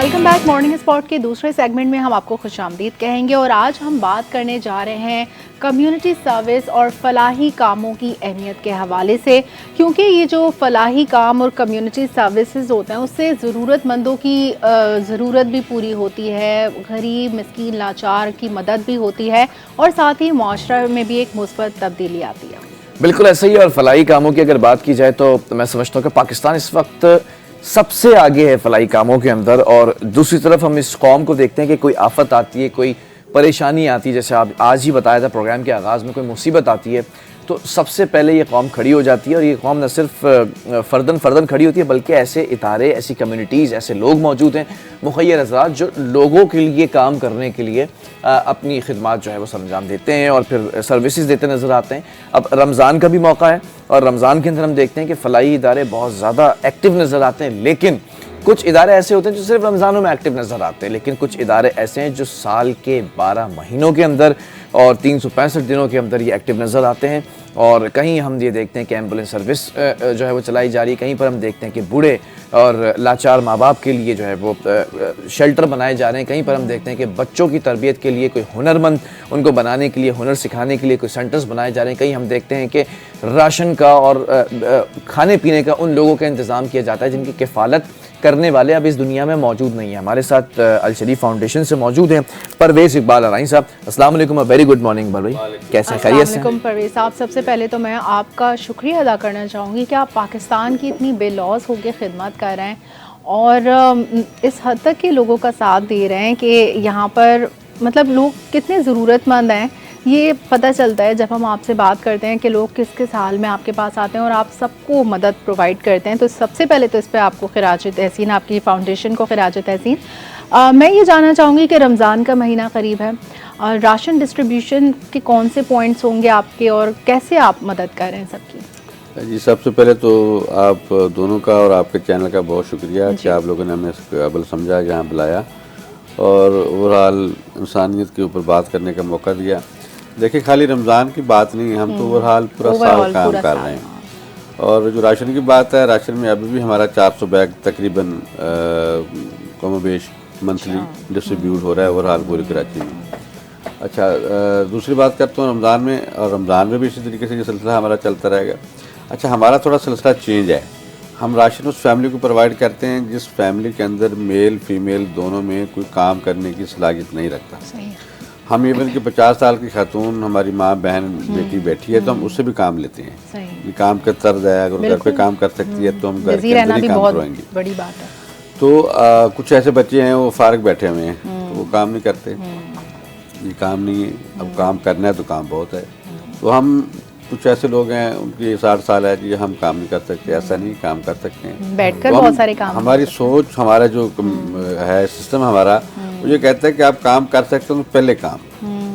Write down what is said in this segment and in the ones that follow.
Welcome back. Morning spot के दूसरे segment में हम आपको खुशामदीद कहेंगे और आज हम बात करने जा रहे हैं कम्युनिटी सर्विस और फलाही कामों की अहमियत के हवाले से, क्योंकि ये जो फलाही काम और कम्युनिटी सर्विसेज होते हैं उससे ज़रूरतमंदों की ज़रूरत भी पूरी होती है, गरीब मिस्कीन लाचार की मदद भी होती है और साथ ही मुआशरा में भी एक मुस्बत तब्दीली आती है। बिल्कुल ऐसा ही है। और फलाही कामों की अगर बात की जाए तो मैं समझता हूँ कि पाकिस्तान इस वक्त सबसे आगे है फलाही कामों के अंदर। और दूसरी तरफ हम इस कौम को देखते हैं कि कोई आफत आती है, कोई परेशानी आती है, जैसे आप आज ही बताया था प्रोग्राम के आगाज़ में, कोई मुसीबत आती है तो सबसे पहले ये कौम खड़ी हो जाती है। और ये कौम न सिर्फ फ़र्दन खड़ी होती है बल्कि ऐसे इदारे, ऐसी कम्युनिटीज़, ऐसे लोग मौजूद हैं, मुखय्यर हज़रात जो लोगों के लिए काम करने के लिए अपनी खिदमत जो है वो सरंजाम देते हैं और फिर सर्विसेज देते नज़र आते हैं। अब रमज़ान का भी मौका है और रमज़ान के अंदर हम देखते हैं कि फलाही इदारे बहुत ज़्यादा एक्टिव नज़र आते हैं, लेकिन कुछ इदारे ऐसे होते हैं जो सिर्फ रमज़ानों में एक्टिव नज़र आते हैं, लेकिन कुछ इदारे ऐसे हैं जो साल के 12 महीनों के अंदर और 365 दिनों के अंदर ये एक्टिव नज़र आते हैं। और कहीं हम ये देखते हैं कि एम्बुलेंस सर्विस जो है वो चलाई जा रही है, कहीं पर हम देखते हैं कि बूढ़े और लाचार माँ बाप के लिए जो है वो शेल्टर बनाए जा रहे हैं, कहीं पर हम देखते हैं कि बच्चों की तरबियत के लिए कोई हुनरमंद उनको बनाने के लिए, हुनर सिखाने के लिए कोई सेंटर्स बनाए जा रहे हैं, कहीं हम देखते हैं कि राशन का और खाने पीने का उन लोगों का इंतज़ाम किया जाता है जिनकी किफ़ालत करने वाले अब इस दुनिया में मौजूद नहीं है। हमारे साथ अल शरीफ फाउंडेशन से मौजूद हैं परवेज़ इकबाल अराइन साहब। अस्सलाम वालेकुम, वेरी गुड मॉर्निंग भाई, कैसे हैं? खैरियत से? अस्सलाम वालेकुम परवेज़ साहब, सबसे पहले तो मैं आपका शुक्रिया अदा करना चाहूँगी कि आप पाकिस्तान की इतनी बेलौस होकर खिदमत कर रहे हैं और इस हद तक के लोगों का साथ दे रहे हैं कि यहाँ पर मतलब लोग कितने ज़रूरतमंद हैं ये पता चलता है जब हम आपसे बात करते हैं कि लोग किस किस हाल में आपके पास आते हैं और आप सबको मदद प्रोवाइड करते हैं। तो सबसे पहले तो इस पर आपको खिराज तहसीन, आपकी फ़ाउंडेशन को खिराज तहसीन। मैं ये जानना चाहूँगी कि रमज़ान का महीना करीब है और राशन डिस्ट्रीब्यूशन के कौन से पॉइंट्स होंगे आपके और कैसे आप मदद कर रहे हैं सबकी? जी, सबसे पहले तो आप दोनों का और आपके चैनल का बहुत शुक्रिया कि आप लोगों ने हमें इस काबिल समझा, यहाँ बुलाया और ओवरऑल इंसानियत के ऊपर बात करने का मौका दिया। देखिए, खाली रमज़ान की बात नहीं है, हम तो ओवरऑल पूरा साल काम कर रहे हैं। और जो राशन की बात है, राशन में अभी भी हमारा 400 बैग तकरीबन कमोबेश मंथली डिस्ट्रीब्यूट हो रहा है ओवरऑल पूरी कराची में। अच्छा, दूसरी बात करता हूँ रमज़ान में, और रमज़ान में भी इसी तरीके से ये सिलसिला हमारा चलता रहेगा। अच्छा, हमारा थोड़ा सिलसिला चेंज है। हम राशन उस फैमिली को प्रोवाइड करते हैं जिस फैमिली के अंदर मेल फीमेल दोनों में कोई काम करने की सलाहियत नहीं रखता। हम इवन कि 50 साल की खातून, हमारी माँ बहन बेटी बैठी है तो हम उससे भी काम लेते हैं। ये काम का तर्ज है, अगर घर पे काम कर सकती है तो हम घर के अंदर ही काम करवाएंगे। बड़ी बात है। तो कुछ ऐसे बच्चे हैं वो फारग बैठे हुए हैं तो वो काम नहीं करते। ये काम नहीं है, अब काम करना है तो काम बहुत है। तो हम कुछ ऐसे लोग हैं उनकी 60 साल है कि हम काम नहीं कर सकते, ऐसा नहीं, काम कर सकते हैं बैठकर बहुत सारे काम। हमारी सोच, हमारा जो है सिस्टम हमारा, वो ये कहता है कि आप काम कर सकते हो तो पहले काम,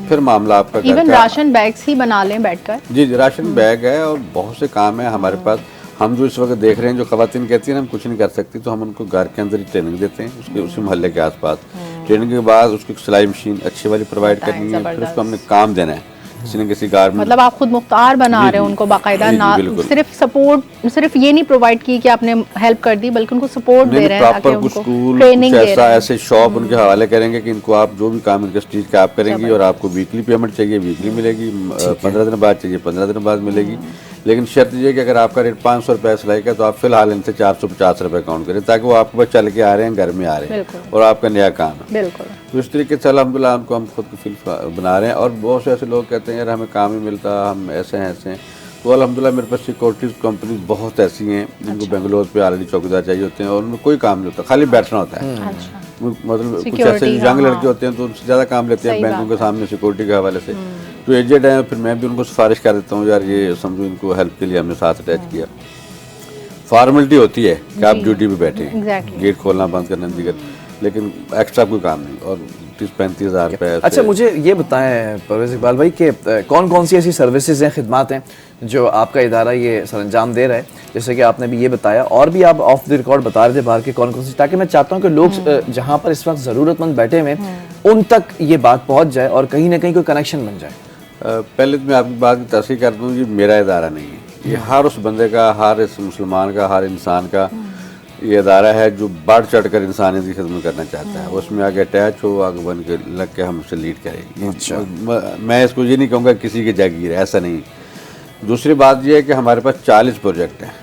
फिर मामला आपका। इवन राशन बैग्स ही बना लें बैठकर। जी, राशन बैग है और बहुत से काम है हमारे पास। हम जो इस वक्त देख रहे हैं, जो ख़वातीन कहती हैं हम कुछ नहीं कर सकती, तो हम उनको घर के अंदर ही ट्रेनिंग देते हैं, उसके उसी मोहल्ले के आसपास। ट्रेनिंग के बाद उसकी सिलाई मशीन अच्छी वाली प्रोवाइड करनी है, फिर उसको हमने काम देना है किसी न किसी गारमेंट। मतलब आप खुद मुख्तार बना रहे हैं उनको बाकायदा, ना सिर्फ सपोर्ट, सिर्फ ये नहीं प्रोवाइड की कि आपने हेल्प कर दी, बल्कि उनको सपोर्ट दे रहे हैं, प्रॉपर कुछ स्कूल, कुछ ऐसा ऐसे शॉप उनके हवाले करेंगे कि इनको आप जो भी काम इनके स्ट्रीट का आप करेंगी और आपको वीकली पेमेंट चाहिए वीकली मिलेगी, 15 दिन बाद चाहिए 15 दिन बाद मिलेगी। लेकिन शर्त ये कि अगर आपका रेट 500 रुपये सिलाई का तो आप फिलहाल इनसे 450 रुपये काउंट करें, ताकि वो आपके पास चल के आ रहे हैं, घर में आ रहे हैं और आपका नया काम है। तो इस तरीके से अल्हम्दुलिल्लाह हम खुद को फील बना रहे हैं। और बहुत से ऐसे लोग कहते हैं यार हमें काम ही मिलता, हम ऐसे हैं ऐसे हैं। तो अल्हम्दुलिल्लाह मेरे पास सिक्योरिटीज़ कंपनी बहुत ऐसी हैं जिनको बेंगलोर पे ऑलरेडी चौकीदार चाहिए होते हैं और उनमें कोई काम नहीं होता, खाली बैठना होता है। मतलब कुछ ऐसे यंग लड़के होते हैं तो उनसे ज़्यादा काम लेते हैं बैंकों के सामने सिक्योरिटी के हवाले से। तो एजेड हैं, फिर मैं भी उनको सिफारिश कर देता हूँ, यार ये समझो इनको हेल्प के लिए हमने साथ अटैच किया। फॉर्मेलिटी होती है कि आप ड्यूटी पे बैठे, गेट खोलना बंद करना दीगर, लेकिन एक्स्ट्रा कोई काम नहीं। और 30-35 हज़ार रुपये। अच्छा, मुझे ये बताएं परवेज़ इकबाल भाई कि कौन कौन सी ऐसी सर्विसेज हैं, खिदमात हैं जो आपका इदारा ये सरंजाम दे रहा है? जैसे कि आपने भी ये बताया और भी आप ऑफ द रिकॉर्ड बता रहे थे बाहर के कौन कौन सी, ताकि मैं चाहता हूँ कि लोग जहाँ पर इस वक्त ज़रूरतमंद बैठे हुए उन तक ये बात पहुँच जाए और कहीं ना कहीं कोई कनेक्शन बन जाए। पहले तो मैं आपकी बात की तस्दीक कर दूँ, ये मेरा इदारा नहीं है, ये हर उस बंदे का, हर इस मुसलमान का, हर इंसान का ये अदारा है जो बढ़ चढ़ कर इंसानियत की खिदमत करना चाहता है, उसमें आगे अटैच हो, आगे बन के लग के हमसे लीड करेगी। अच्छा। मैं इसको ये नहीं कहूँगा किसी की जागीर है, ऐसा नहीं। दूसरी बात यह है कि हमारे पास 40 प्रोजेक्ट हैं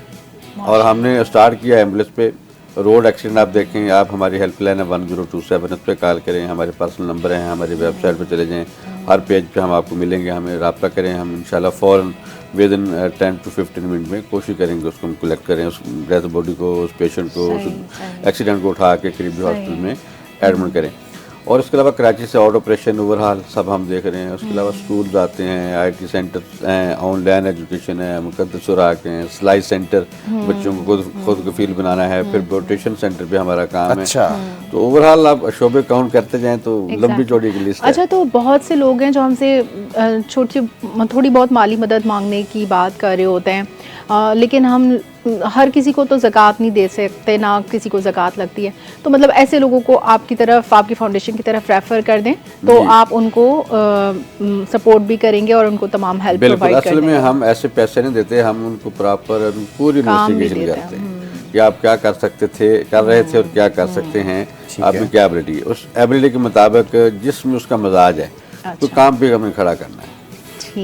और हमने स्टार्ट किया एम्बुलेंस पे। रोड एक्सीडेंट आप देखें, आप हमारी हेल्पलाइन है 1027, इस पर कॉल करें, हमारे पर्सनल नंबर हैं, हमारी वेबसाइट पर चले जाएँ, हर पेज पे हम आपको मिलेंगे, हमें रब्ता करें, हम इंशाल्लाह फ़ौरन विद इन 10 to 15 मिनट में कोशिश करेंगे उसको हम कलेक्ट करें, उस डेथ बॉडी को, उस पेशेंट को, उस एक्सीडेंट को उठा के करीबी हॉस्पिटल में एडमिट करें। और इसके अलावा कराची से आउट ऑपरेशन ओवरहाल सब हम देख रहे हैं। उसके अलावा स्कूल आते हैं, IT सेंटर हैं, ऑनलाइन एजुकेशन है, मुकद्दस सुराख हैं, सिलाई सेंटर बच्चों को खुद कफील बनाना है, फिर ब्यूटिशियन सेंटर पे हमारा काम अच्छा। है। तो ओवरऑल आप शोबे काउंट करते जाएं तो लंबी चौड़ी की लिस्ट है। अच्छा, तो बहुत से लोग हैं जो हमसे थोड़ी बहुत माली मदद मांगने की बात कर रहे होते हैं, लेकिन हम हर किसी को तो ज़कात नहीं दे सकते, ना किसी को ज़कात लगती है। तो मतलब ऐसे लोगों को आपकी तरफ, आपकी फाउंडेशन की तरफ रेफ़र कर दें तो आप उनको सपोर्ट भी करेंगे और उनको तमाम हेल्प प्रोवाइड असल में हम ऐसे पैसे नहीं देते, हम उनको प्रॉपर पूरी इन्वेस्टिगेशन करते हैं कि आप क्या कर सकते थे, कर रहे थे और क्या कर सकते हैं, आप में क्या एबिलिटी है, उस एबिलिटी के मुताबिक जिसमें उसका मजाज है तो काम पे हमें खड़ा करना है।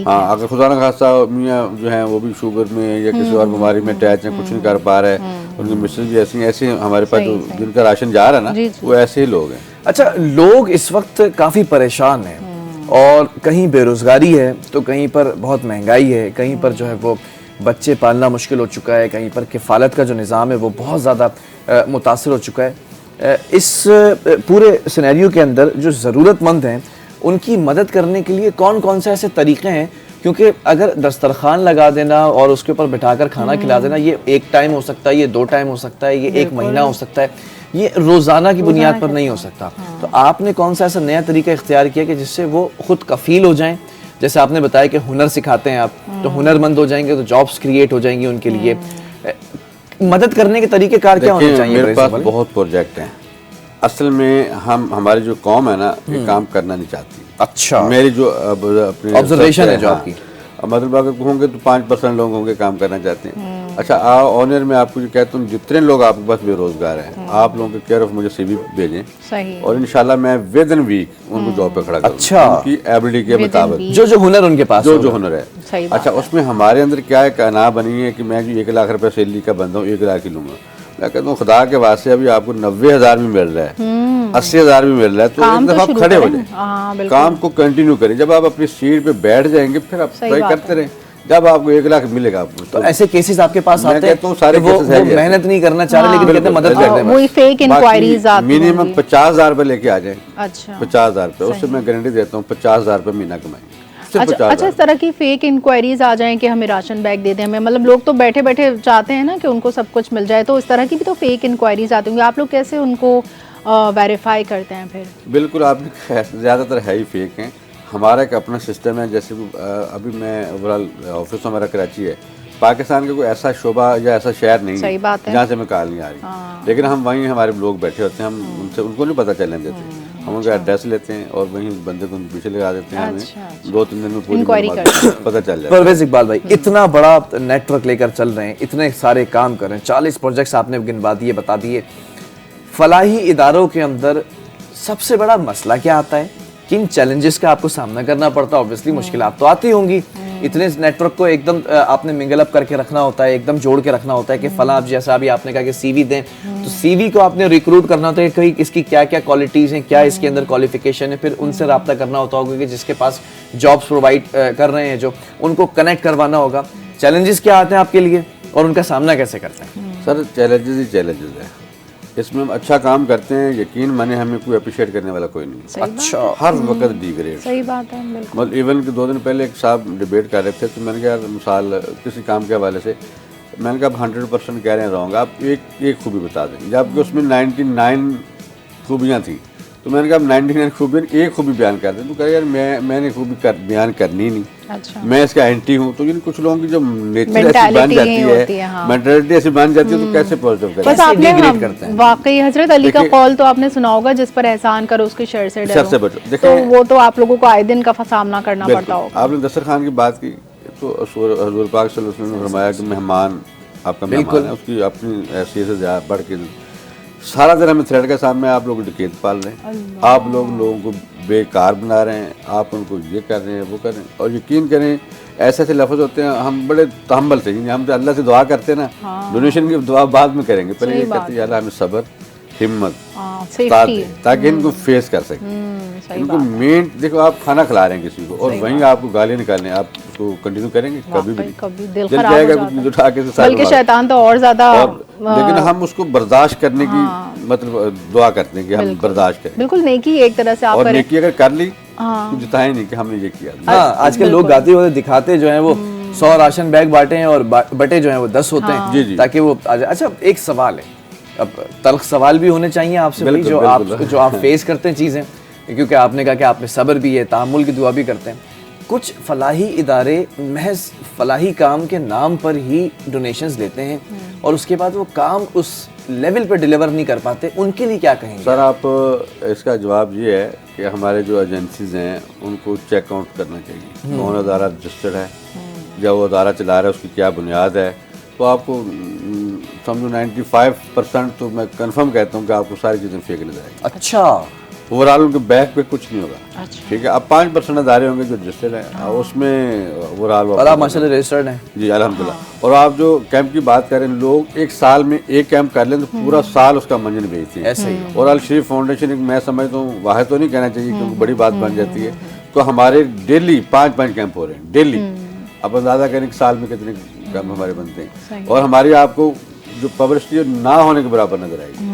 हाँ, अगर खुदा न खास्ता मियाँ जो हैं वो भी शुगर में या किसी और बीमारी में अटैच हैं, कुछ नहीं कर पा रहे, उनकी मिसेज भी ऐसे हमारे पास जो जिनका राशन जा रहा है ना, वो ऐसे ही लोग हैं। अच्छा, लोग इस वक्त काफ़ी परेशान हैं और कहीं बेरोज़गारी है तो कहीं पर बहुत महंगाई है, कहीं पर जो है वो बच्चे पालना मुश्किल हो चुका है, कहीं पर किफ़ालत का जो निज़ाम है वो बहुत ज़्यादा मुतासिर हो चुका है। इस पूरे सिनेरियो के अंदर जो ज़रूरतमंद हैं उनकी मदद करने के लिए कौन कौन से ऐसे तरीक़े हैं? क्योंकि अगर दस्तरखान लगा देना और उसके ऊपर बिठाकर खाना खिला देना, ये एक टाइम हो सकता है, ये 2 टाइम हो सकता है, ये 1 महीना हो सकता है, ये रोज़ाना की बुनियाद पर नहीं हो सकता। तो आपने कौन सा ऐसा नया तरीका इख्तियार किया कि जिससे वो खुद कफ़ील हो जाएं? जैसे आपने बताया कि हुनर सिखाते हैं आप, तो हुनरमंद हो जाएंगे तो जॉब्स क्रिएट हो जाएंगी उनके लिए। मदद करने के तरीके कार क्या होने चाहिए? मेरे पास बहुत प्रोजेक्ट हैं। असल में हमारी जो कौम है ना, ये काम करना नहीं चाहती। अच्छा, मेरी जो अपनी ऑब्जर्वेशन है जो आपकी, मतलब अगर होंगे तो 5% लोग होंगे काम करना चाहते हैं। अच्छा, ऑनर में आपको जो कहता हूँ, जितने लोग आपके पास बेरोजगार हैं, आप लोगों के केयर ऑफ मुझे CV भेजें सही, और इंशाल्लाह मैं विद इन वीक उनको जॉब पे खड़ा करूँगा। अच्छा, उनकी एबिलिटी के मुताबिक जो हुनर उनके पास, जो हुनर है। अच्छा, उसमें हमारे अंदर क्या है, कहना बनी है कि मैं जो 1 लाख रुपए सैलरी का बंदा हूँ, 1 लाख ही लूंगा। मैं कहता हूँ खुदा के वास्ते अभी आपको 90,000 भी मिल रहा है, 80,000 भी मिल रहा है, तो एक दफा आप खड़े हो जाए, काम को कंटिन्यू करें। जब आप अपनी सीट पे बैठ जाएंगे फिर आप ट्राई करते रहें, जब आपको 1 लाख मिलेगा आपको। तो ऐसे केसेस आपके पास आते हैं? तो सारे वो मेहनत नहीं करना चाह रहे, लेकिन कहते हैं मदद कर दें, वही फेक इंक्वायरीज आती हैं। मिनिमम 50,000 रुपए लेके आ जाए। अच्छा, 50,000 रुपए, उससे मैं गारंटी देता हूँ 50,000 रुपए महीना कमाएंगे। अच्छा, इस तरह की फेक इंक्वायरीज आ जाएं कि हमें राशन बैग दे दें हमें, मतलब लोग तो बैठे बैठे चाहते हैं ना कि उनको सब कुछ मिल जाए, तो इस तरह की भी तो फेक इंक्वायरीज आती होंगी, आप लोग कैसे उनको वेरीफाई करते हैं फिर? बिल्कुल, आपने ज़्यादातर है ही फेक हैं। हमारा एक अपना सिस्टम है, जैसे अभी मैं ओवरऑल ऑफिस हमारा कराची है, पाकिस्तान का कोई ऐसा शोबा या ऐसा शहर नहीं है जहाँ से मैं कॉल नहीं आ रही, लेकिन हम वहीं हमारे लोग बैठे होते हैं, हम उनको नहीं पता चलने देते, हम उनका एड्रेस लेते हैं और वहीं बंदे को पीछे लगा देते हैं। हमें 2-3 दिन में पूरी पता चल जाता है। परवेज इकबाल भाई, इतना बड़ा नेटवर्क लेकर चल रहे हैं, इतने सारे काम कर रहे हैं, 40 प्रोजेक्ट्स आपने गिनवा दिए, बता दिए। फलाही इदारों के अंदर सबसे बड़ा मसला क्या आता है? किन चैलेंजेस का आपको सामना करना पड़ता है? ऑब्वियसली मुश्किलात तो आती होंगी, इतने नेटवर्क को एकदम आपने मिंगल अप करके रखना होता है, एकदम जोड़ के रखना होता है कि फला, जैसा अभी आपने कहा कि CV दें, तो CV को आपने रिक्रूट करना होता है कि इसकी क्या क्या क्वालिटीज़ हैं, क्या इसके अंदर क्वालिफिकेशन है, फिर उनसे रब्ता करना होता होगा कि जिसके पास जॉब्स प्रोवाइड कर रहे हैं, जो उनको कनेक्ट करवाना होगा। चैलेंजेस क्या आते हैं आपके लिए और उनका सामना कैसे करते हैं? सर, चैलेंजेस ही चैलेंजेस है, इसमें हम अच्छा काम करते हैं, यकीन माने हमें कोई अप्रिशिएट करने वाला कोई नहीं। अच्छा, हर वक्त डिग्रेड। सही बात है, बिल्कुल। मतलब इवन कि 2 दिन पहले एक साहब डिबेट कर रहे थे, तो मैंने कहा यार मिसाल किसी काम के हवाले से, मैंने कहा आप 100% कह रहे हैं रॉन्ग, आप एक खूबी बता दें, जबकि उसमें 99 खूबियाँ थी, तो मैंने कहा 99 खूबियाँ एक खूबी बयान कर दें, तो कह यार मैंने खूबी बयान करनी नहीं। अच्छा, मैं इसका एंटी हूँ। तो कुछ लोगों की जो नेचर ऐसी बन जाती है, मेंटालिटी ऐसी बन जाती है, तो कैसे पॉजिटिव करें? बस आपने वाकई हजरत अली का कौल तो आपने सुना होगा, जिस पर एहसान करो उसके शर से डरो, तो वो तो आप लोगों को आए दिन का सामना करना पड़ता होगा। आपने दस्तरखान की बात की, तो हजूर पाक सल्लल्लाहु अलैहि वसल्लम ने फरमाया कि मेहमान आपका मेहमान है, उसकी अपनी हैसियत से ज़्यादा बढ़ के सारा दिन हमें थ्रेड के सामने आप लोग डकैत पाल रहे हैं, आप लोगों को बेकार बना रहे हैं, आप उनको ये कर रहे हैं वो कर रहे हैं। और यकीन करें ऐसे ऐसे लफ्ज़ होते हैं, हम बड़े तहम्बल से, हम तो अल्लाह से दुआ करते हैं ना, डोनेशन की दुआ बाद में करेंगे, पहले ये करते हैं अल्लाह हमें सब्र हिम्मत ताकि इनको फेस कर सकें। इनको मेन देखो, आप खाना खिला रहे हैं किसी को और वहीं आपको गाली निकालने, आप उसको कंटिन्यू करेंगे कभी भी दिल जल जाएगा, कुछ उठा के बल्कि शैतान तो और ज्यादा। लेकिन हम उसको बर्दाश्त करने की मतलब दुआ करते हैं कि हम बर्दाश्त करें। बिल्कुल नेकी एक तरह से आप और नेकी अगर कर ली तो जिताए नहीं कि हमने ये किया। हाँ, आजकल लोग गाते हुए दिखाते जो है वो 100 राशन बैग बांटे हैं और बटे जो है वो 10 होते हैं। जी जी। ताकि वो अच्छा, एक सवाल है, अब तल्ख सवाल भी होने चाहिए आपसे भाई, जो आप फेस करते हैं चीज़ें, क्योंकि आपने कहा कि आप में सब्र भी है, तहम्मुल की दुआ भी करते हैं। कुछ फलाही इदारे महज फलाही काम के नाम पर ही डोनेशंस लेते हैं और उसके बाद वो काम उस लेवल पे डिलीवर नहीं कर पाते, उनके लिए क्या कहेंगे? सर आप इसका जवाब ये है कि हमारे जो एजेंसीज हैं उनको चेक आउट करना चाहिए, कौन अदारा रजिस्टर्ड है, जब वो अदारा चला रहा है उसकी क्या बुनियाद है। तो आपको समझो 95% तो मैं कंफर्म कहता हूँ कि आपको सारी चीज़ें फेक नजर आएगी। अच्छा, ओवरऑल उनके बैक पे कुछ नहीं होगा। ठीक है, अब 5% अदारे होंगे जो रजिस्टर्ड हैं, उसमें ओवरऑल और आप माशाल्लाह रजिस्टर्ड हैं जी अल्हम्दुलिल्लाह। और आप जो कैंप की बात करें, लोग एक साल में एक कैंप कर लें तो पूरा साल उसका मंजन भेजते हैं। ऐसे ही और अल शरीफ फाउंडेशन एक मैं समझता हूँ वाहिद तो नहीं कहना चाहिए क्योंकि बड़ी बात बन जाती है, तो हमारे डेली 5 कैंप हो रहे हैं डेली। अब अंदाजा करें कि साल में कितने कैंप हमारे बनते हैं, और हमारी आपको जो पब्लिसिटी ना होने के बराबर नजर आएगी।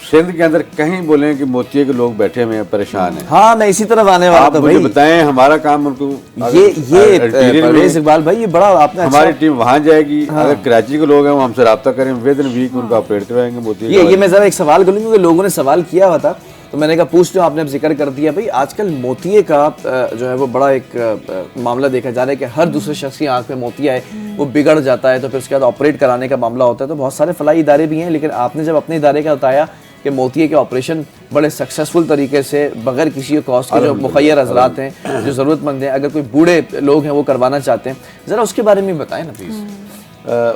सिंध के अंदर कहीं बोले कि मोतिये के लोग बैठे हुए हैं, परेशान हैं। हाँ, मैं इसी तरफ आने वाला था भाई। बताएं हमारा काम उनको ये परवेज इकबाल भाई, ये बड़ा आपने हमारी टीम वहाँ जाएगी। अगर कराची के लोग हैं वो हमसे रब्ता करें, विद इन वीक उनको ऑपरेट करवाएंगे मोतिये। ये मैं जरा एक सवाल करूँ क्योंकि लोगों ने सवाल किया हुआ था, तो मैंने कहा पूछ लो, आपने अब जिक्र कर दिया भाई। आजकल मोतिये का जो है वो बड़ा एक मामला देखा जा रहा है कि हर दूसरे शख्स की आंख में मोतिया है, वो बिगड़ जाता है, तो फिर उसके बाद ऑपरेट कराने का मामला होता है। तो बहुत सारे फलाही इदारे भी हैं, लेकिन आपने जब अपने इदारे का बताया कि मोतिये के ऑपरेशन बड़े सक्सेसफुल तरीके से बगैर किसी कॉस्ट के, जो मुखैर हजरात हैं जो ज़रूरतमंद हैं, अगर कोई बूढ़े लोग हैं वो करवाना चाहते हैं, ज़रा उसके बारे में बताएं ना प्लीज़।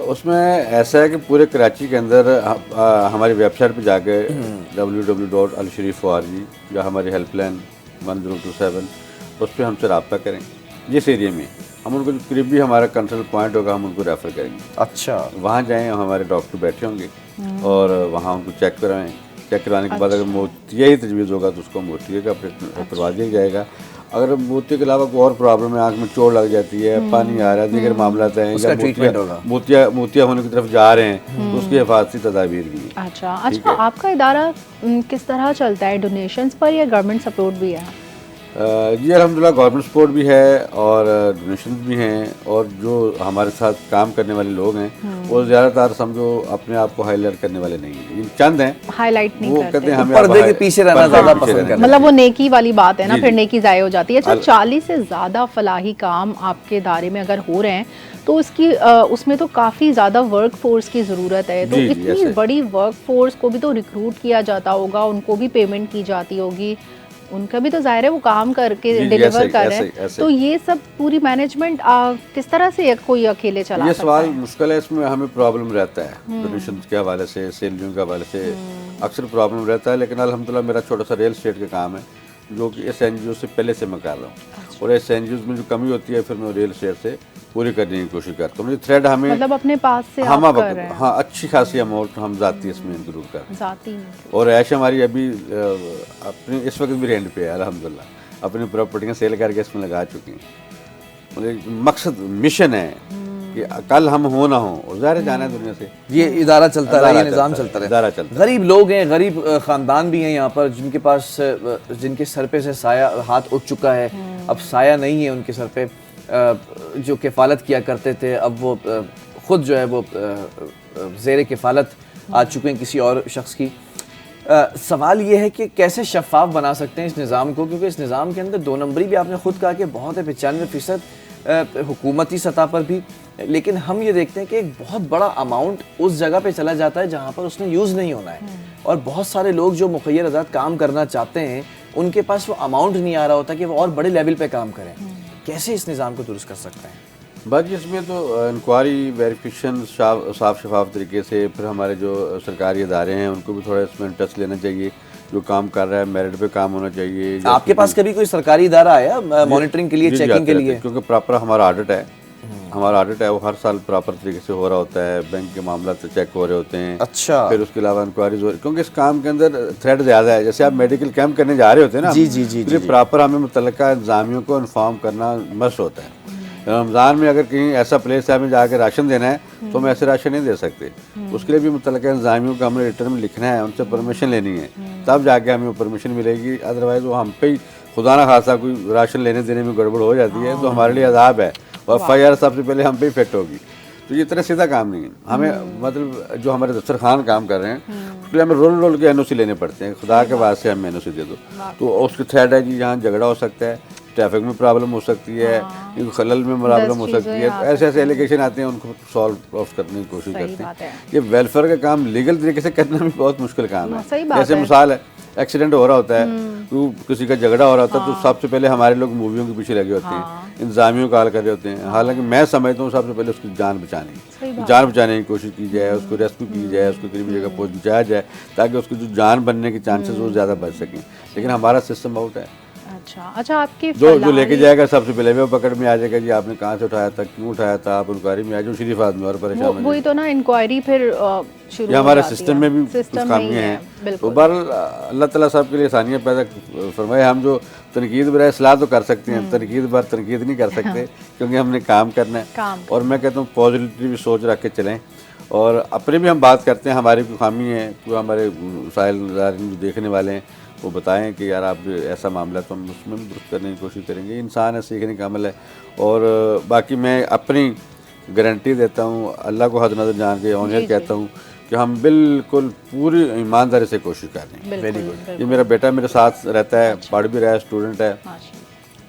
उसमें ऐसा है कि पूरे कराची के अंदर हमारी वेबसाइट पे जाके www.alsharif.org या हमारी हेल्पलाइन 1027 उस पर हमसे रब्ता करें। जिस एरिया में हम उनको करीबी हमारा कंसल्ट पॉइंट होगा, हम उनको रेफ़र करेंगे। अच्छा, वहाँ जाएँ, हमारे डॉक्टर बैठे होंगे और वहाँ उनको चेक कराएँ। चेक कराने के बाद अगर मोतिया ही तजवीज़ होगा तो उसको मोतिये का ऑपरेशन करवा दिया जाएगा। अगर मोतिये के अलावा कोई और प्रॉब्लम है, आँख में चोट लग जाती है, पानी आ रहा है, दीगर मामला हैं, या मोतिया होने की तरफ जा रहे हैं, तो उसकी हिफाजती तदाबीर भी है। अच्छा, आपका इदारा किस तरह चलता है, डोनेशंस पर या गवर्नमेंट सपोर्ट भी है? जी अल्हम्दुलिल्लाह गवर्नमेंट सपोर्ट भी है और डोनेशन भी हैं, और जो हमारे साथ काम करने वाले लोग हैं वो ज़्यादातर समझो अपने आप को हाईलाइट करने वाले नहीं हैं, चंद हैं हाईलाइट नहीं वो कहते हैं हमें पर्दे के पीछे रहना ज़्यादा पसंद करते हैं। मतलब वो नेकी वाली बात है ना, फिर नेकी ज़ाय हो जाती है। अच्छा, 40 से ज़्यादा फलाही काम आपके दायरे में अगर हो रहे हैं तो उसकी उसमें तो काफ़ी ज़्यादा वर्क फोर्स की ज़रूरत है, तो इतनी बड़ी वर्क फोर्स को भी तो रिक्रूट किया जाता होगा, उनको भी पेमेंट की जाती होगी, उनका भी तो जाहिर है वो काम करके डिलीवर कर रहे हैं, तो ये सब पूरी मैनेजमेंट किस तरह से कोई अकेले चला सकता है? ये सवाल मुश्किल है, इसमें हमें प्रॉब्लम रहता है डोनेशन के हवाले से, सैलरियों के हवाले से अक्सर प्रॉब्लम रहता है। लेकिन अल्हम्दुलिल्लाह मेरा छोटा सा रियल एस्टेट का काम है जो कि इस NGO से पहले से मैं कर रहा हूँ, और इस NGO में जो कमी होती है फिर मैं रियल एस्टेट से पूरी करने की कोशिश करता हूँ। थ्रेड हमें मतलब अपने पास से हम हाँ अच्छी खासी अमाउंट हम जाती है इसमें इंक्लूड कर, और ऐश हमारी अभी अपनी इस वक्त भी रेंट पे है अल्हम्दुलिल्लाह, अपनी प्रॉपर्टियाँ सेल करके इसमें लगा चुकी हैं। मतलब मकसद मिशन है कि कल हम हो ना हो, और ज़ाहिर जाना है दुनिया से, ये इदारा चलता रहा, ये निज़ाम चलता रहा। गरीब लोग हैं, गरीब ख़ानदान भी हैं यहाँ पर, जिनके पास जिनके सर पे से साया हाथ उठ चुका है, अब साया नहीं है उनके सर पे, जो किफ़ालत किया करते थे अब वो ख़ुद जो है वो ज़ेर किफ़ालत आ चुके हैं किसी और शख्स की। सवाल ये है कि कैसे शफ़ाफ बना सकते हैं इस निज़ाम को, क्योंकि इस निज़ाम के अंदर 2 नंबरी भी आपने ख़ुद कहा कि बहुत है, 95% हुकूमती सतह पर भी, लेकिन हम ये देखते हैं कि एक बहुत बड़ा अमाउंट उस जगह पे चला जाता है जहाँ पर उसने यूज़ नहीं होना है, और बहुत सारे लोग जो मुखैर आज़ाद काम करना चाहते हैं उनके पास वो अमाउंट नहीं आ रहा होता कि वो और बड़े लेवल पे काम करें। कैसे इस निज़ाम को दुरुस्त कर सकते हैं? बस इसमें तो इंक्वायरी वेरिफिकेशन साफ शफाफ तरीके से, फिर हमारे जो सरकारी इदारे हैं उनको भी थोड़ा इसमें इंटरेस्ट लेना चाहिए, जो काम कर रहा है मेरिट पे काम होना चाहिए। आपके पास कभी कोई सरकारी इदारा आया मॉनिटरिंग के लिए, चेकिंग के लिए? क्योंकि प्रॉपर हमारा ऑडिट है, हमारा ऑडिट है वो हर साल प्रॉपर तरीके से हो रहा होता है, बैंक के मामला तो चेक हो रहे होते हैं। अच्छा। फिर उसके अलावा इंक्वायरीज हो रही, क्योंकि इस काम के अंदर थ्रेड ज़्यादा है। जैसे आप मेडिकल कैंप करने जा रहे होते हैं ना, जी जी जी, तो प्रॉपर हमें मुतल्लिका इंतजामियों को इन्फॉर्म करना मस्ट होता है। रमज़ान में अगर कहीं ऐसा प्लेस है हमें जाकर राशन देना है तो हम ऐसे राशन नहीं दे सकते, उसके लिए भी मुतल्लिका इंतजामियों को हमें रिटर्न में लिखना है, उनसे परमिशन लेनी है, तब जाके हमें वो परमिशन मिलेगी। अदरवाइज़ वो हम पे ही खुदा ना खासा कोई राशन लेने देने में गड़बड़ हो जाती है तो हमारे लिए अजाब है, और FIR सबसे पहले हम पे इफेक्ट होगी। तो ये इतना सीधा काम नहीं है। हमें मतलब जो हमारे दस्तरखान काम कर रहे हैं उसके लिए हमें रोल के NOC लेने पड़ते हैं, खुदा के वास्ते हमें NOC दे दो। तो उसकी थ्रेड है जी, यहाँ झगड़ा हो सकता है, ट्रैफिक में प्रॉब्लम हो सकती है, खलल में प्रॉब्लम हो सकती है, ऐसे ऐसे एलिगेशन आते हैं, उनको सॉल्व ऑफ करने की कोशिश करते हैं। ये वेलफेयर का काम लीगल तरीके से करना भी बहुत मुश्किल काम है। जैसे मिसाल है, एक्सीडेंट हो रहा होता है, तो किसी का झगड़ा हो रहा होता है, तो सबसे पहले हमारे लोग मूवियों के पीछे लगे होते हैं, इंतजामियों का हाल कर रहे होते हैं। हालांकि मैं समझता हूँ सबसे पहले उसकी जान बचाने की कोशिश की जाए, उसको रेस्क्यू की जाए, उसको करीबी जगह पहुँचाया जाए, ताकि उसकी जो जान बनने के चांसेस वो ज़्यादा बच सकें। लेकिन हमारा सिस्टम आउट है। अच्छा, आपकी जो लेके जाएगा सबसे पहले वो पकड़ में आ जाएगा जी, आपने कहाँ से उठाया था, क्यों उठाया था, आप इंक्वायरी में आ जाओ, शरीफ आदमी और परेशान वही तो ना, इंक्वायरी फिर शुरू ये हमारे सिस्टम में भी कुछ खामियां हैं। तो बहरहाल अल्लाह ताला सब के लिए आसानियाँ पैदा फरमाए। हम जो तनकीद बराए सलाह तो कर सकते हैं, तनकीद बार तनकीद नहीं कर सकते, क्योंकि हमने काम करना है। और मैं कहता हूँ पॉजिटिव सोच रख के चलें, और अपने भी हम बात करते हैं, हमारी कोई खामी है, कोई हमारे साहिल जो देखने वाले हैं वो बताएं कि यार आप ऐसा मामला, तो हम उसमें भी दुरुस्त करने की कोशिश करेंगे। इंसान है, सीखने का अमल है। और बाकी मैं अपनी गारंटी देता हूँ, अल्लाह को हद नज़र जान के ऑनर कहता हूँ कि हम बिल्कुल पूरी ईमानदारी से कोशिश कर रहे हैं। Very good. ये मेरा बेटा मेरे साथ रहता है, पढ़ भी रहा है, स्टूडेंट है।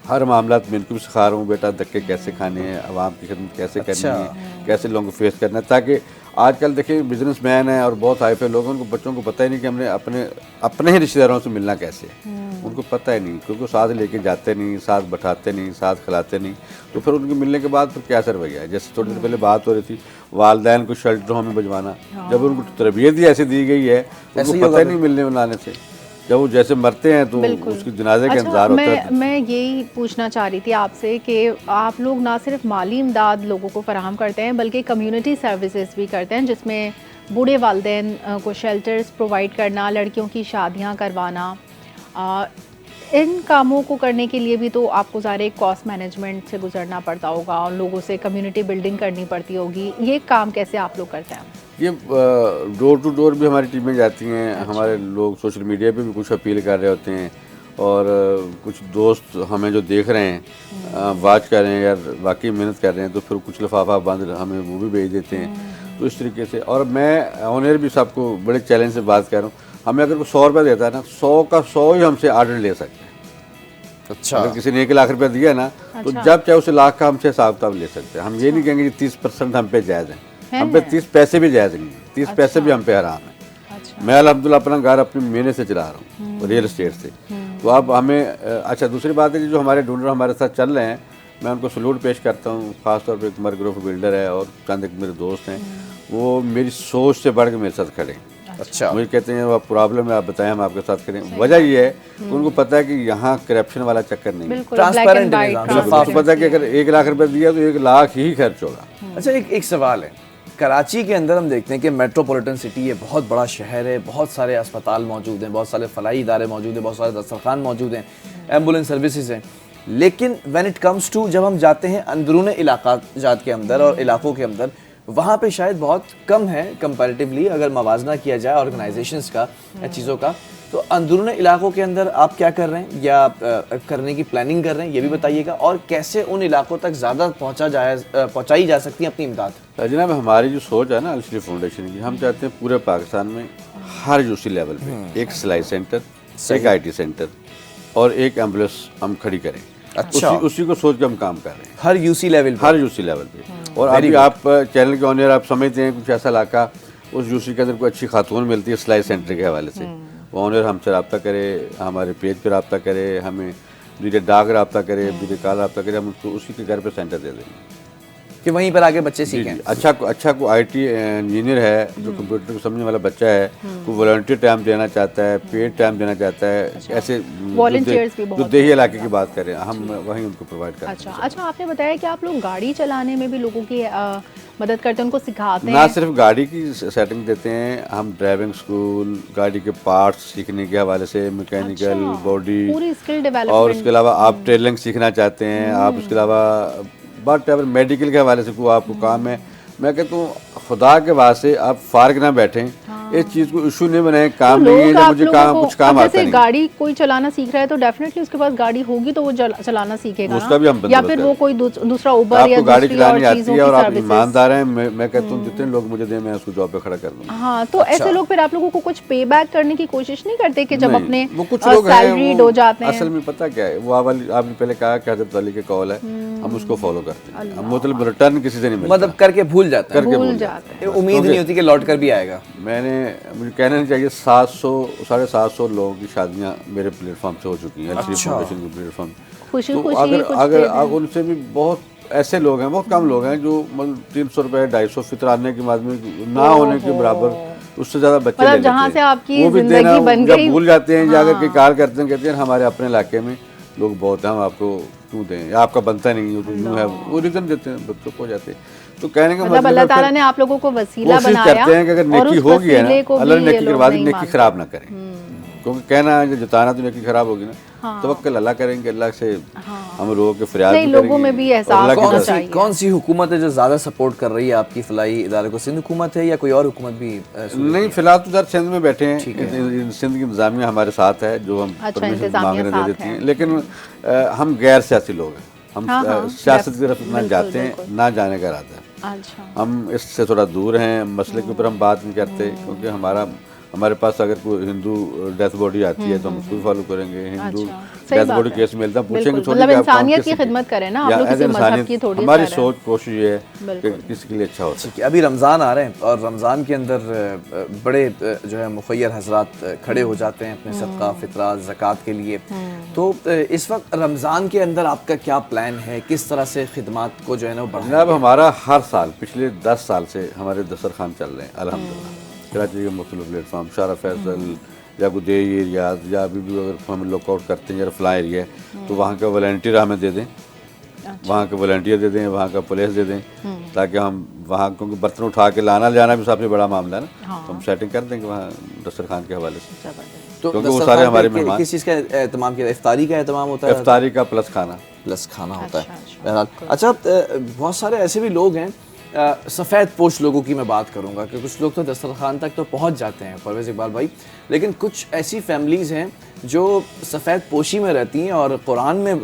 हर मामला में इनको भी सिखा रहा हूँ, बेटा धक्के कैसे खाने हैं, आवाम की खिदमत कैसे करनी है, कैसे लोगों को फेस करना है, ताकि आजकल देखिए बिजनेसमैन है और बहुत हाई फाई लोग, उनको बच्चों को पता ही नहीं कि हमने अपने ही रिश्तेदारों से मिलना कैसे है, उनको पता ही नहीं, क्योंकि साथ लेके जाते नहीं, साथ बैठाते नहीं, साथ खिलाते नहीं। तो फिर उनके मिलने के बाद फिर क्या असर हो गया। जैसे थोड़ी देर पहले बात हो रही थी वालिदैन को शेल्टरों में भिजवाना, जब उनको तरबियत ही ऐसी दी गई है, उनको पता ही नहीं मिलने मिलाने से, जब वो जैसे मरते हैं तो उसकी जनाजे का इंतजार होता है। मैं यही पूछना चाह रही थी आपसे कि आप लोग ना सिर्फ माली इमदाद लोगों को फराहम करते हैं, बल्कि कम्युनिटी सर्विसेज भी करते हैं, जिसमें बूढ़े वालिदैन को शेल्टर्स प्रोवाइड करना, लड़कियों की शादियां करवाना। इन कामों को करने के लिए भी तो आपको सारे कॉस्ट मैनेजमेंट से गुजरना पड़ता होगा, और लोगों से कम्युनिटी बिल्डिंग करनी पड़ती होगी। ये काम कैसे आप लोग करते हैं? ये डोर टू डोर भी हमारी टीमें जाती हैं। अच्छा। हमारे लोग सोशल मीडिया पे भी कुछ अपील कर रहे होते हैं, और कुछ दोस्त हमें जो देख रहे हैं, वाच कर रहे हैं, यार वाकई मेहनत कर रहे हैं, तो फिर कुछ लिफाफा बंद हमें वो भी भेज देते हैं। तो इस तरीके से, और मैं ऑनर भी सबको बड़े चैलेंज से बात कर रहा हूँ, हमें अगर कोई 100 रुपया देता है ना, 100 का 100 ही हमसे ऑर्डर ले सकते हैं। अच्छा। अगर किसी ने 1 लाख रुपया दिया ना, तो जब चाहे उसे लाख का हमसे हिसाब किताब ले सकते हैं। हम ये नहीं कहेंगे 30% हम पे जायज़ है, हम पे 30 पैसे भी जायज़ नहीं है, 30 पैसे भी हम पे हराम है। मैं अल्हम्दुलिल्लाह अपना घर अपनी मेहनत से चला रहा हूँ, रियल एस्टेट से। तो अब हमें अच्छा, दूसरी बात है कि जो हमारे डोनर हमारे साथ चल रहे हैं, मैं उनको सलूट पेश करता हूँ। ख़ासतौर पर उमर ग्रुप बिल्डर है और चंद एक मेरे दोस्त हैं, वो मेरी सोच से बढ़ के मेरे साथ खड़े हैं। अच्छा। मुझे कहते हैं वो प्रॉब्लम है, आप बताएं, हम आपके साथ करें। वजह ये है उनको पता है कि यहाँ करप्शन वाला चक्कर नहीं है, ट्रांसपेरेंट है। उनको पता है कि अगर 1 लाख रुपया दिया तो 1 लाख ही खर्च होगा। अच्छा, एक सवाल है, कराची के अंदर हम देखते हैं कि मेट्रोपॉलिटन सिटी है, बहुत बड़ा शहर है, बहुत सारे अस्पताल मौजूद हैं, बहुत सारे फलाई इदारे मौजूद हैं, बहुत सारे दस्तरखान मौजूद हैं, एम्बुलेंस सर्विसेज हैं। लेकिन व्हेन इट कम्स टू, जब हम जाते हैं अंदरून इलाका जात के अंदर और इलाकों के अंदर, वहाँ पे शायद बहुत कम है कंपैरेटिवली, अगर मवाजना किया जाए ऑर्गेनाइजेशंस का या चीज़ों का। तो अंदरून इलाकों के अंदर आप क्या कर रहे हैं या करने की प्लानिंग कर रहे हैं, ये भी बताइएगा, और कैसे उन इलाकों तक ज़्यादा पहुँचाई जा सकती है अपनी इमदाद? जनाब, हमारी जो सोच है ना अल शरीफ फाउंडेशन की, हम चाहते हैं पूरे पाकिस्तान में हर यूसी लेवल पे एक सिलाई सेंटर, एक IT सेंटर और एक एम्बुलेंस हम खड़ी करें। अच्छा। उसी को सोच के हम काम कर रहे हैं, हर यूसी लेवल पे। और अभी आप चैनल के ऑनर आप समझते हैं कुछ ऐसा इलाका उस यूसी के अंदर कोई अच्छी खातून मिलती है सिलाई सेंटर के हवाले से, वो ऑनर हमसे रब्ता करे, हमारे पेज पर रब्ता करे, हमें वीडियो डाक रब्ता करे, वीडियो कॉल रब्ता करे, हम उसको उसी के घर पे सेंटर दे देंगे। कि वहीं पर आगे बच्चे सीखें। अच्छा को IT इंजीनियर है जो कंप्यूटर को समझने वाला बच्चा है, कोई वॉलंटियर टाइम देना चाहता है, पेड टाइम देना चाहता है, ऐसे वॉलंटियर्स भी जो देही इलाके की बात करें हम वहीं उनको प्रोवाइड करते हैं। अच्छा, आपने बताया कि आप लोग गाड़ी चलाने में भी लोगों की मदद करते हैं, उनको सिखाते ना हैं। सिर्फ गाड़ी की सेटिंग देते हैं, हम ड्राइविंग स्कूल, गाड़ी के पार्ट्स सीखने के हवाले से, मैकेनिकल, बॉडी, पूरी स्किल डेवलपमेंट, और उसके अलावा आप टेलरिंग सीखना चाहते हैं, आप उसके अलावा बट अगर मेडिकल के हवाले से कोई आपको काम है, मैं कहता हूँ खुदा के वास्ते आप फारग ना बैठें, इस चीज़ को इशू नहीं बनाए, काम नहीं है जब मुझे काम कुछ काम आता नहीं। गाड़ी कोई चलाना सीख रहा है तो डेफिनेटली उसके पास गाड़ी होगी तो वो चलाना सीखेगा, उसका भी हम या फिर वो कोई दूसरा उबर या गाड़ी चलानी आती है और आप सर्विसेज। ईमानदार हैं, मैं कहता हूँ जितने लोग मुझे दें मैं उसको जॉब पे खड़ा कर दूँगा। हाँ, तो ऐसे लोग फिर आप लोगों को कुछ पे बैक करने की कोशिश नहीं करते कि जब अपने वो कुछ लोग हैं सैलरीड हो जाते हैं? असल में पता क्या है, वो आपने पहले कहा कि हज़रत अली के कौल है, हम उसको फॉलो करते हैं, हम मतलब रिटर्न किसी से नहीं मिलता, मतलब करके भूल जाते हैं, भूल जाते हैं। उम्मीद नहीं होती कि लौट कर भी आएगा। मुझे कहना नहीं चाहिए 700-750 लोगों की शादियां मेरे प्लेटफॉर्म से हो चुकी हैं, फाउंडेशन के प्लेटफॉर्म। खुशी तो खुशी अगर उनसे भी बहुत ऐसे लोग हैं, बहुत कम लोग हैं जो मतलब 300 रुपए 250 फितराने के माध्यम ना होने के बराबर उससे ज्यादा बच्चे ले लेते हैं। जहाँ से आपकी वो भी जिंदगी बन गई, जब भूल जाते हैं, जाकर के कार करते हैं, कहते हैं हमारे अपने इलाके में लोग बहुत हैं, हम आपको क्यों दें, या आपका बनता नहीं है, वो रीजन देते हैं, बच्चों को जाते हैं। तो कहने का मतलब अल्लाह ताला ने आप लोगों को वसीला कोशिश बनाया करते हैं कि अगर नेकी होगी है ना, अल्लाह ने नेकी करवा दी, नेकी नेकी खराब ना करें, क्योंकि कहना है कि जताना तो नेकी खराब होगी ना, तवक्कल अल्लाह करेंगे, अल्लाह से हम रो के फरियाद नहीं, लोगों में भी एहसास होना चाहिए। कौन सी हुकूमत है जो ज्यादा सपोर्ट कर रही है आपकी फलाई इदारे को? सिंध हुकूमत है या कोई और हुकूमत भी? नहीं, फिलहाल तो इधर सिंध में बैठे हैं, सिंध की इंतजामिया हमारे साथ है जो हम परमिशन मांगने दे देती हैं, लेकिन हम गैर सियासी लोग हैं, हम सियासत की तरफ ना जाते हैं, ना जाने का इरादा है। हम इससे थोड़ा दूर हैं, मसले के ऊपर हम बात नहीं करते, क्योंकि हमारे पास अगर कोई हिंदू डेथ बॉडी आती है तो हम उसको फॉलो करेंगे, हिंदू डेथ बॉडी केस मिलता है पूछेंगे, मतलब इंसानियत की खिदमत करें ना, आप लोग किसी मजहब की थोड़ी हमारी सोच कोशिश ये है कि किसी के लिए अच्छा हो सके। अभी रमज़ान आ रहे हैं और रमज़ान के अंदर बड़े जो है मुखय्यर हजरात खड़े हो जाते हैं अपने सदका फितरा ज़कात के लिए, तो इस वक्त रमज़ान के अंदर आपका क्या प्लान है, किस तरह से खिदमात को जो है ना वो बढ़ाना? जनाब हमारा हर साल पिछले 10 साल से हमारे दस्तरखान चल रहे हैं अल्हम्दुलिल्लाह, कराची के मुख्तलिफ प्लेटफॉर्म, शारा फैसल या गुदेई एरिया, या अभी भी अगर हम लुकआउट करते हैं या फ्लाई एरिया है तो वहाँ का वॉलंटियर हमें दे दें, वहाँ के वॉलंटियर दे दें, वहाँ का पुलिस दे दें, ताकि हम वहाँ, क्योंकि बर्तन उठा के लाना जाना भी सबसे बड़ा मामला है ना, तो हम सेटिंग कर देंगे वहाँ दस्तरखान के हवाले से, तो क्योंकि वो सारे हमारे मेहमान। किस चीज़ का एहतमाम किया? इफ्तारी का एहतमाम होता है? इफ्तारी का प्लस खाना होता है। अच्छा, बहुत सारे ऐसे भी लोग हैं, सफ़ेद पोश लोगों की मैं बात करूंगा कि कुछ लोग तो दस्तरखान तक तो पहुंच जाते हैं परवेज़ इकबाल भाई, लेकिन कुछ ऐसी फैमिलीज़ हैं जो सफ़ेद पोशी में रहती हैं और कुरान में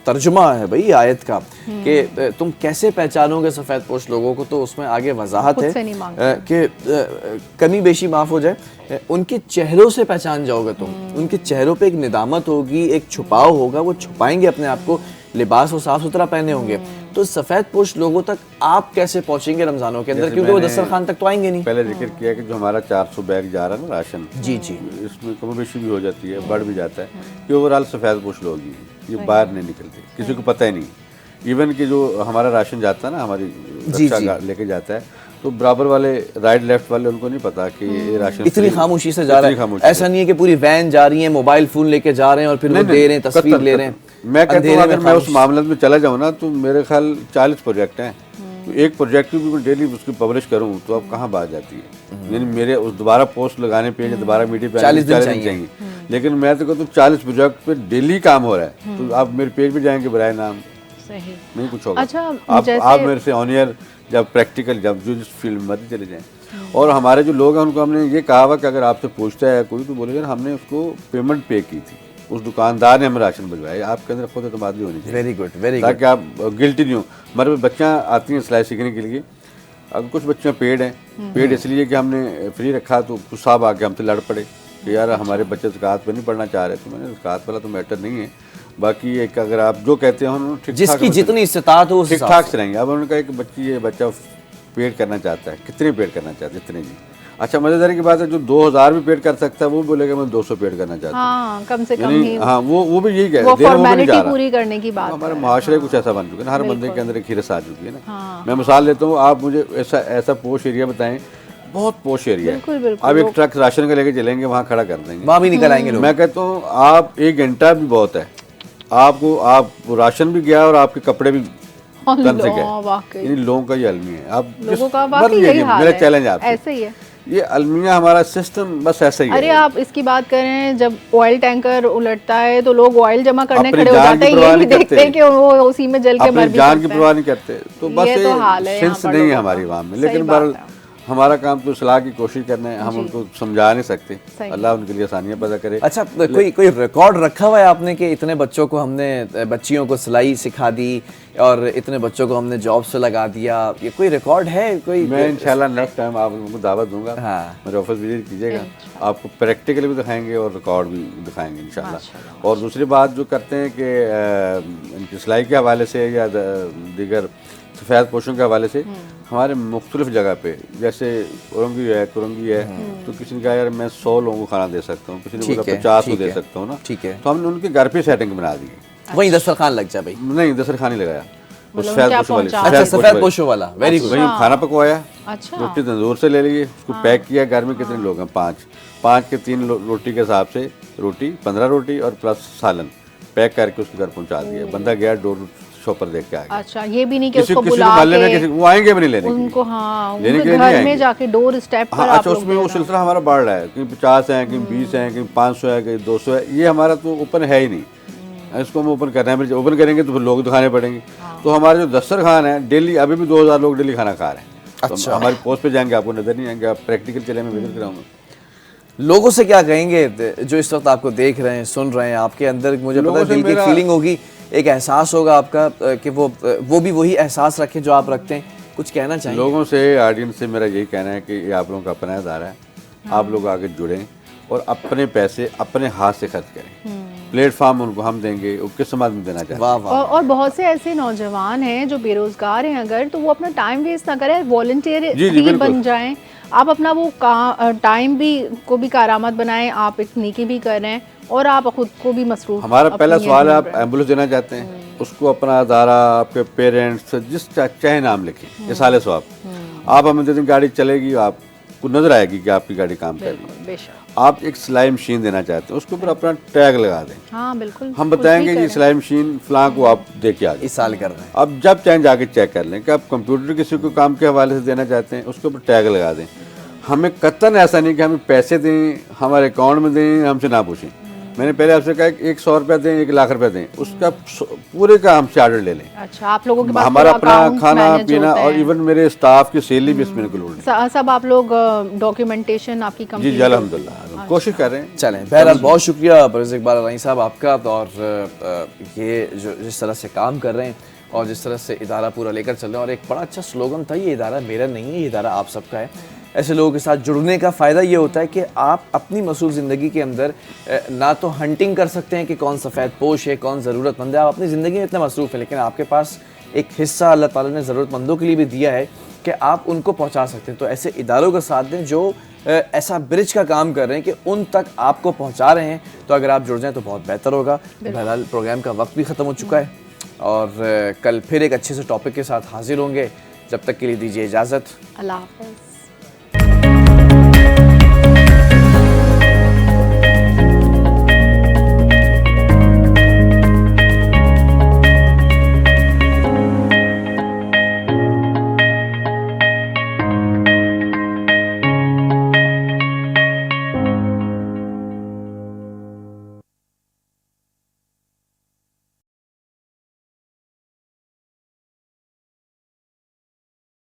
तर्जुमा है भाई आयत का कि तुम कैसे पहचानोगे सफ़ेद पोश लोगों को, तो उसमें आगे वजाहत है कि कमी बेशी माफ़ हो जाए, उनके चेहरों से पहचान जाओगे तुम, उनके चेहरों पे एक निदामत होगी, एक छुपाव होगा, वो छुपाएंगे अपने आप को, लिबास वो साफ सुथरा पहने होंगे, तो सफ़ेद पोश लोगों तक आप कैसे पहुंचेंगे रमज़ानों के अंदर, क्योंकि वो दस्तरखान तक तो आएंगे नहीं। पहले जिक्र किया कि जो हमारा 400 बैग जा रहा है ना राशन, जी, इसमें कम बेशी भी हो जाती है, बढ़ भी जाता है, कि ओवरऑल सफ़ेद पोश लोग ही ये बाहर नहीं निकलते, किसी को पता ही नहीं। इवन कि जो हमारा राशन जाता है ना, हमारी रक्षा लेके जाता है, तो बराबर वाले राइट लेफ्ट वाले उनको नहीं पता कि ये राशन इतनी खामोशी से जा रहा है। ऐसा नहीं है कि पूरी वैन जा रही है, मोबाइल फोन लेके जा रहे हैं और फिर वो दे रहे हैं, तस्वीर ले रहे हैं। मैं कहता हूँ अगर मैं उस मामले में चला जाऊँ ना, तो मेरे ख्याल 40 प्रोजेक्ट हैं, तो एक प्रोजेक्ट भी मैं डेली उसकी पब्लिश करूँ तो अब कहाँ बात जाती है, यानी मेरे उस दोबारा पोस्ट लगाने पे या दोबारा मीडिया पे 40 दिन चाहिए, लेकिन मैं तो कहता हूँ 40 प्रोजेक्ट पे डेली काम हो रहा है, तो आप मेरे पेज पे जाएंगे बराए नाम नहीं कुछ होगा। अच्छा, आप मेरे से ऑनियर जब प्रैक्टिकल जब जो जिस फील्ड में मर्जी चले जाएं, और हमारे जो लोग हैं उनको हमने ये कहा हुआ कि अगर आपसे पूछता है कोई तो बोलेगा हमने उसको पेमेंट पे की थी, उस दुकानदार ने हमें राशन भिजवाया, आपके अंदर खुद एतमादी होनी चाहिए। वेरी गुड, वेरी गुड, ताकि आप गिल्टी नहीं हो। हमारे बच्चियाँ आती हैं सिलाई सीखने के लिए, अब कुछ बच्चियाँ पेड हैं, पेड इसलिए कि हमने फ्री रखा, तो कुछ साहब आके हमसे लड़ पड़े कि यार हमारे बच्चे ज़कात पे नहीं पढ़ना चाह रहे, तो मैंने ज़कात वाला तो मैटर नहीं है, बाकी एक अगर आप जो कहते हैं उन्होंने ठीक जिसकी जितनी इस्तात हो ठीक ठाक से रहेंगे। अब उन्होंने कहा कि बच्चा पेड करना चाहता है, कितने पेड करना चाहते हैं, इतने जी, अच्छा मजेदारी की बात है, जो 2000 भी पेड कर सकता है वो बोलेगा मैं 200 पेड करना चाहता हूँ। हाँ, कम से कम यानी ही हाँ वो भी यही कह वो रहे हैं, फॉर्मेलिटी पूरी करने की बात हमारे है। मुआशरे कुछ ऐसा बन चुका है ना, हर बंदे के अंदर एक हिरस आ चुकी है ना। मैं मिसाल लेता हूँ, आप मुझे ऐसा पोश एरिया बताएं, बहुत पोश एरिया है, बिल्कुल अब एक ट्रक राशन का लेके चलेंगे वहाँ खड़ा कर देंगे, वहाँ भी निकल आएंगे लोग। मैं कहता हूँ आप 1 घंटा भी बहुत है, आपको आप राशन भी गया और आपके कपड़े भी तन से गए। इन लोगों का ये अलमी है। आप लोगों का वाकई यही हाल मेरा है, चैलेंज आपसे ऐसे ही है ये अलमिया, हमारा सिस्टम बस ऐसा ही है। अरे आप इसकी बात करें, जब ऑयल टैंकर उलटता है तो लोग ऑयल जमा करने अपनी खड़े हो जान जाते की हैं, ये परवाह नहीं नहीं देखते करते। कि वो उसी में जल के अपनी मर भी जान की सकते परवाह हैं। नहीं करते, तो बस ये तो हाल है यहाँ सेंस पर नहीं है लोगों हमारी का। अवाम में। सही लेकिन बात बहरहाल है। हमारा काम तो सलाह की कोशिश करना है, हम उनको समझा नहीं सकते, अल्लाह उनके लिए आसानियाँ पैदा करे। अच्छा, कोई रिकॉर्ड रखा हुआ है आपने कि इतने बच्चों को हमने, बच्चियों को सिलाई सिखा दी और इतने बच्चों को हमने जॉब से लगा दिया, ये कोई रिकॉर्ड है? कोई मैं इंशाल्लाह नेक्स्ट टाइम आप लोगों को दावत दूंगा, हाँ। मेरे ऑफिस विजिट कीजिएगा, आपको प्रैक्टिकली भी दिखाएंगे और रिकॉर्ड भी दिखाएंगे इंशाल्लाह। और दूसरी बात जो करते हैं कि इनकी सिलाई के हवाले से या दीगर सफ़ेद पोशों के हवाले से हमारे मुख्तलिफ जगह पे, जैसे औरंगी है, कुरंगी है, तो किसी ने कहा यार मैं 100 लोगों को खाना दे सकता हूँ, किसी ने बोला 50 को दे सकता हूँ ना, ठीक है, तो हमने उनके घर पे सेटिंग बना दी। वहीं दस्तरखान लग जाए भाई? नहीं, दस्तरखान नहीं लगाया, सफ़ेद पोशों वाला, वेरी गुड। वहीं खाना पकवाया, अच्छा, रोटी तंदूर से ले लिए, उसको पैक किया। घर में कितने लोग हैं? 5 के 3 रोटी के हिसाब से रोटी, 15 रोटी और प्लस सालन पैक करके उसके घर पहुंचा दिया। बंदा गया, डोर शॉपर देख के आ गया। अच्छा, ये भी नहीं कि किसी उसको किसी बुला को मोहल्ले में के किसी वो आएंगे भी नहीं लेने उनको, हाँ, लेने उनके के लिए घर नहीं में आएंगे। जाके डोर स्टेप पर हाँ, आप अच्छा, उसमें वो सिलसिला हमारा बढ़ रहा है, कहीं 50 है, कहीं 20 है, कहीं 500 है, कहीं 200 है, ये हमारा तो ओपन है ही नहीं। इसको हम ओपन करना है, ओपन करेंगे तो फिर लोग दिखाने पड़ेंगे। तो हमारे जो दस्तरखान है डेली, अभी भी 2000 लोग डेली खाना खा रहे हैं। अच्छा, तो हमारी पोस्ट पे जाएंगे आपको नजर नहीं आएंगे, आप प्रैक्टिकल चले मैं विजिट कराऊंगा। लोगों से क्या कहेंगे जो इस वक्त आपको देख रहे हैं, सुन रहे हैं? आपके अंदर मुझे पता है दिल की फीलिंग होगी, एक एहसास होगा आपका कि वो भी वही एहसास रखें जो आप रखते हैं। कुछ कहना चाहिए लोगों से, ऑडियंस से मेरा यही कहना है कि ये आप लोगों का अपना इदारा है, आप लोग आगे जुड़ें और अपने पैसे अपने हाथ से खर्च करें। प्लेटफॉर्म उनको हम देंगे, वो किस समाज में देना चाहते हैं। वाह वाह। और बहुत से ऐसे नौजवान हैं जो बेरोजगार हैं, अगर तो वो अपना टाइम वेस्ट ना करें, वॉलंटियर भी बन जाएं। आप अपना वो टाइम भी को भी कारामद बनाएं, आप एक नेकी भी कर रहे हैं और आप खुद को भी मसरूफ। हमारा पहला सवाल है, आप एम्बुलेंस देना चाहते हैं, उसको अपना इदारा, आपके पेरेंट्स, जिस चाहे नाम लिखें, इसाले स्वाब आप हमें दे दें, गाड़ी चलेगी, आपको नजर आएगी कि आपकी गाड़ी काम कर रही है। आप एक सिलाई मशीन देना चाहते हैं, उसके ऊपर अपना टैग लगा दें। हाँ, बिल्कुल, हम बताएंगे ये सिलाई मशीन फलां को आप दे के आ जाए, इस साल कर रहे हैं। अब जब चाहे जाके चेक कर लें कि आप कंप्यूटर किसी को काम के हवाले से देना चाहते हैं, उसके ऊपर टैग लगा दें। हमें कतन ऐसा नहीं कि हमें पैसे दें, हमारे अकाउंट में दें, हमसे ना पूछें। मैंने पहले आपसे कहा कि 100 रुपया दें, 1 लाख रुपया दें, उसका पूरे का हमसे ऑर्डर ले लें। अच्छा, आप लोगों के पास हमारा अपना खाना पीना और इवन मेरे स्टाफ की सैलरी भी इसमें इंक्लूड है। सब आप लोग डॉक्यूमेंटेशन आपकी कंपनी? जी अल्हम्दुलिल्लाह कोशिश कर रहे हैं। चलें, बहरहाल बहुत शुक्रिया परवेज़ इकबाल अलवानी साहब आपका, और ये जो जिस तरह से काम कर रहे हैं और जिस तरह से इदारा पूरा लेकर चल रहे हैं। और एक बड़ा अच्छा स्लोगन था, ये इदारा मेरा नहीं है, ये इदारा आप सबका है। ऐसे लोगों के साथ जुड़ने का फ़ायदा ये होता है कि आप अपनी मसरूफ़ ज़िंदगी के अंदर ना तो हंटिंग कर सकते हैं कि कौन सफ़ेद पोश है, कौन ज़रूरतमंद है, आप अपनी ज़िंदगी में इतने मसरूफ़ हैं, लेकिन आपके पास एक हिस्सा अल्लाह ताला ने ज़रूरतमंदों के लिए भी दिया है कि आप उनको पहुँचा सकते हैं। तो ऐसे इदारों का साथ दें जो ऐसा ब्रिज का काम कर रहे हैं कि उन तक आपको पहुँचा रहे हैं। तो अगर आप जुड़ जाएँ तो बहुत बेहतर होगा। बहरहाल प्रोग्राम का वक्त भी ख़त्म हो चुका है और कल फिर एक अच्छे से टॉपिक के साथ हाजिर होंगे। जब तक के लिए दीजिए इजाज़त। अल्लाह हाफ़िज़।